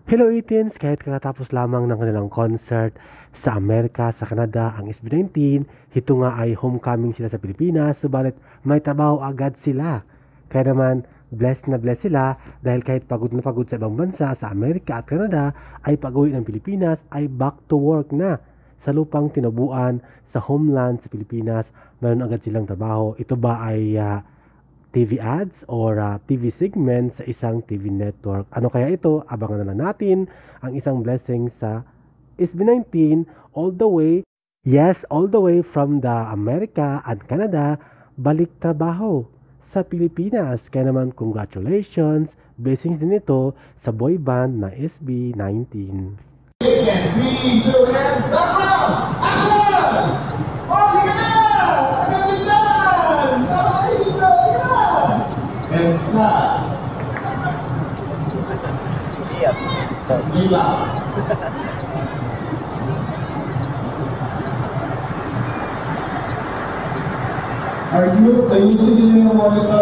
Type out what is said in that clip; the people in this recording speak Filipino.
Hello 18s! Kahit kakatapos lamang ng kanilang concert sa Amerika, sa Canada, ang SB19, ito nga ay homecoming sila sa Pilipinas, subalit may trabaho agad sila. Kaya naman, blessed na blessed sila dahil kahit pagod na pagod sa ibang bansa, sa Amerika at Canada, ay pag-uwi ng Pilipinas ay back to work na. Sa lupang tinabuan, sa homeland sa Pilipinas, mayroon agad silang trabaho. Ito ba ay TV ads or TV segment sa isang TV network? Ano kaya ito? Abangan na lang natin ang isang blessing sa SB19 all the way, all the way from the America and Canada, balik trabaho sa Pilipinas. Kaya naman, congratulations, blessings din ito sa boy band na SB19. 3, 2, and background! Action! Oh, higa na! Agad din dyan! Napakaisip na! Higa na! And clap! Lila! Ayusin nyo yung monitor.